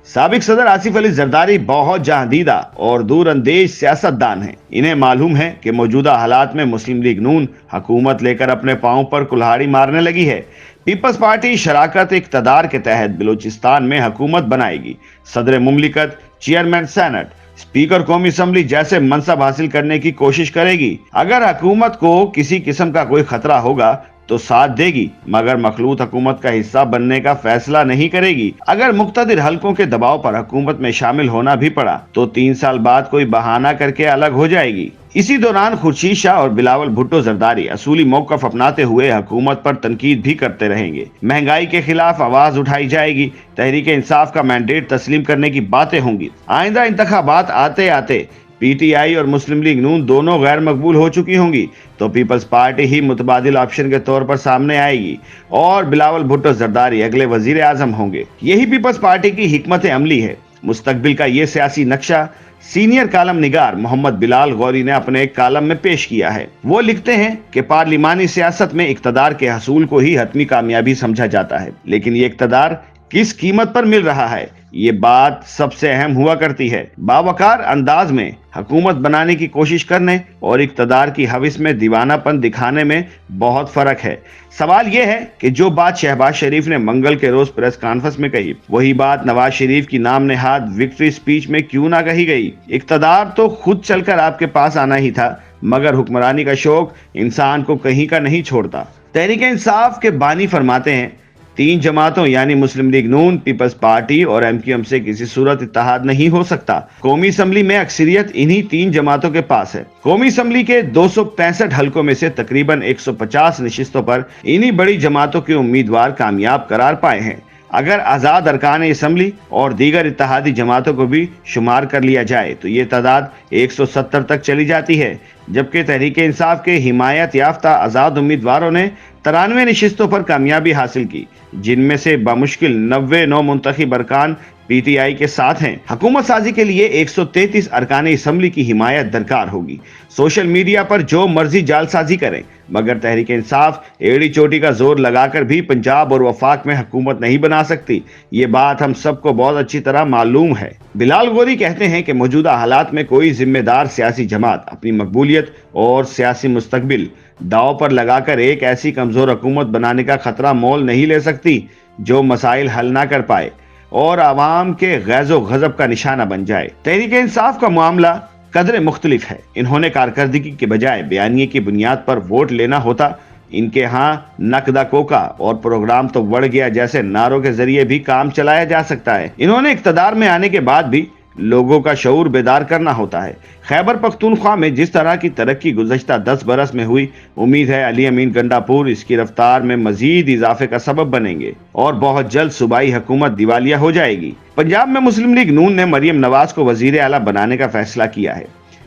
سابق صدر آصف علی زرداری بہت جہاندیدہ اور دور اندیش سیاستدان ہیں۔ انہیں معلوم ہے کہ موجودہ حالات میں مسلم لیگ نون حکومت لے کر اپنے پاؤں پر کلہاڑی مارنے لگی ہے۔ پیپلز پارٹی شراکت اقتدار کے تحت بلوچستان میں حکومت بنائے گی۔ صدر مملکت، چیئرمین سینٹ، اسپیکر قومی اسمبلی جیسے منصب حاصل کرنے کی کوشش کرے گی۔ اگر حکومت کو کسی قسم کا کوئی خطرہ ہوگا تو ساتھ دے گی، مگر مخلوط حکومت کا حصہ بننے کا فیصلہ نہیں کرے گی۔ اگر مقتدر حلقوں کے دباؤ پر حکومت میں شامل ہونا بھی پڑا تو 3 سال بعد کوئی بہانہ کر کے الگ ہو جائے گی۔ اسی دوران خورشید شاہ اور بلاول بھٹو زرداری اصولی موقف اپناتے ہوئے حکومت پر تنقید بھی کرتے رہیں گے۔ مہنگائی کے خلاف آواز اٹھائی جائے گی۔ تحریک انصاف کا مینڈیٹ تسلیم کرنے کی باتیں ہوں گی۔ آئندہ انتخابات آتے آتے پی ٹی آئی اور مسلم لیگ نون دونوں غیر مقبول ہو چکی ہوں گی تو پیپلز پارٹی ہی متبادل آپشن کے طور پر سامنے آئے گی اور بلاول بھٹو زرداری اگلے وزیر اعظم ہوں گے۔ یہی پیپلز پارٹی کی حکمت عملی ہے۔ مستقبل کا یہ سیاسی نقشہ سینئر کالم نگار محمد بلال غوری نے اپنے ایک کالم میں پیش کیا ہے۔ وہ لکھتے ہیں کہ پارلیمانی سیاست میں اقتدار کے حصول کو ہی حتمی کامیابی سمجھا جاتا ہے، لیکن یہ اقتدار کس قیمت پر مل رہا ہے، یہ بات سب سے اہم ہوا کرتی ہے۔ باوقار انداز میں حکومت بنانے کی کوشش کرنے اور اقتدار کی ہوس میں دیوانہ پن دکھانے میں بہت فرق ہے۔ سوال یہ ہے کہ جو بات شہباز شریف نے منگل کے روز پریس کانفرنس میں کہی، وہی بات نواز شریف کی نام نہاد وکٹری سپیچ میں کیوں نہ کہی گئی؟ اقتدار تو خود چل کر آپ کے پاس آنا ہی تھا، مگر حکمرانی کا شوق انسان کو کہیں کا نہیں چھوڑتا۔ تحریک انصاف کے بانی فرماتے ہیں، 3 جماعتوں یعنی مسلم لیگ نون، پیپلز پارٹی اور ایم کیو ایم سے کسی صورت اتحاد نہیں ہو سکتا۔ قومی اسمبلی میں اکثریت انہی 3 جماعتوں کے پاس ہے۔ قومی اسمبلی کے 265 حلقوں میں سے تقریباً 150 نشستوں پر انہی بڑی جماعتوں کے امیدوار کامیاب قرار پائے ہیں۔ اگر آزاد ارکان اسمبلی اور دیگر اتحادی جماعتوں کو بھی شمار کر لیا جائے تو یہ تعداد 170 تک چلی جاتی ہے، جبکہ تحریک انصاف کے حمایت یافتہ آزاد امیدواروں نے 93 نشستوں پر کامیابی حاصل کی، جن میں سے بمشکل 90 نو منتخب ارکان پی ٹی آئی کے ساتھ ہیں۔ حکومت سازی کے لیے 133 ارکان اسمبلی کی حمایت درکار ہوگی۔ سوشل میڈیا پر جو مرضی جال سازی کریں، مگر تحریک انصاف ایڑی چوٹی کا زور لگا کر بھی پنجاب اور وفاق میں حکومت نہیں بنا سکتی۔ یہ بات ہم سب کو بہت اچھی طرح معلوم ہے۔ بلال غوری کہتے ہیں کہ موجودہ حالات میں کوئی ذمہ دار سیاسی جماعت اپنی مقبولیت اور سیاسی مستقبل داؤ پر لگا کر ایک ایسی کمزور حکومت بنانے کا خطرہ مول نہیں لے سکتی جو مسائل حل نہ کر پائے اور عوام کے غیظ و غضب کا نشانہ بن جائے۔ تحریک انصاف کا معاملہ قدرے مختلف ہے۔ انہوں نے کارکردگی کے بجائے بیانیے کی بنیاد پر ووٹ لینا ہوتا۔ ان کے ہاں نقدہ کوکا اور پروگرام تو بڑھ گیا جیسے نعروں کے ذریعے بھی کام چلایا جا سکتا ہے۔ انہوں نے اقتدار میں آنے کے بعد بھی لوگوں کا شعور بیدار کرنا ہوتا ہے۔ خیبر پختونخوا میں جس طرح کی ترقی گزشتہ 10 برس میں ہوئی، امید ہے علی امین گنڈاپور اس کی رفتار میں مزید اضافے کا سبب بنیں گے اور بہت جلد صوبائی حکومت دیوالیہ ہو جائے گی۔ پنجاب میں مسلم لیگ نون نے مریم نواز کو وزیر اعلیٰ بنانے کا فیصلہ کیا ہے۔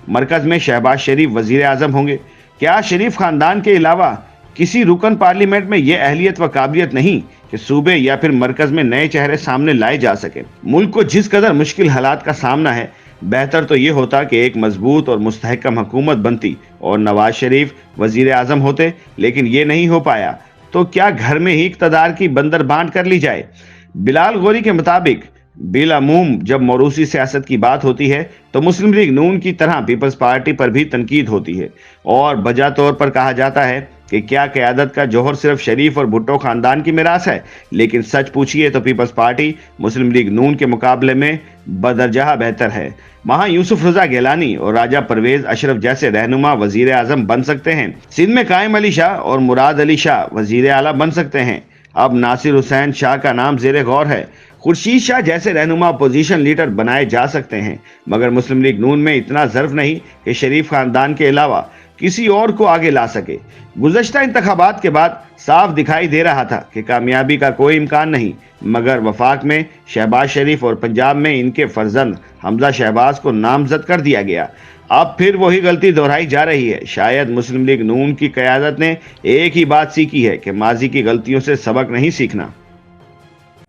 مرکز میں شہباز شریف وزیر اعظم ہوں گے۔ کیا شریف خاندان کے علاوہ کسی رکن پارلیمنٹ میں یہ اہلیت و قابلیت نہیں کہ صوبے یا پھر مرکز میں نئے چہرے سامنے لائے جا سکیں؟ ملک کو جس قدر مشکل حالات کا سامنا ہے، بہتر تو یہ ہوتا کہ ایک مضبوط اور مستحکم حکومت بنتی اور نواز شریف وزیر اعظم ہوتے، لیکن یہ نہیں ہو پایا۔ تو کیا گھر میں ہی اقتدار کی بندر بانٹ کر لی جائے؟ بلال غوری کے مطابق بالعموم جب موروثی سیاست کی بات ہوتی ہے تو مسلم لیگ نون کی طرح پیپلز پارٹی پر بھی تنقید ہوتی ہے اور بجا طور پر کہا جاتا ہے کہ کیا قیادت کا جوہر صرف شریف اور بھٹو خاندان کی میراث ہے؟ لیکن سچ پوچھئے تو پیپلز پارٹی مسلم لیگ نون کے مقابلے میں بدرجہ بہتر ہے۔ وہاں یوسف رضا گیلانی اور راجہ پرویز اشرف جیسے رہنما وزیر اعظم بن سکتے ہیں۔ سندھ میں قائم علی شاہ اور مراد علی شاہ وزیر اعلیٰ بن سکتے ہیں۔ اب ناصر حسین شاہ کا نام زیر غور ہے۔ خورشید شاہ جیسے رہنما اپوزیشن لیڈر بنائے جا سکتے ہیں، مگر مسلم لیگ نون میں اتنا ظرف نہیں کہ شریف خاندان کے علاوہ کسی اور کو آگے لا سکے۔ گزشتہ انتخابات کے بعد صاف دکھائی دے رہا تھا کہ کامیابی کا کوئی امکان نہیں، مگر وفاق میں شہباز شریف اور پنجاب میں ان کے فرزند حمزہ شہباز کو نامزد کر دیا گیا۔ اب پھر وہی غلطی دہرائی جا رہی ہے۔ شاید مسلم لیگ نون کی قیادت نے ایک ہی بات سیکھی ہے کہ ماضی کی غلطیوں سے سبق نہیں سیکھنا۔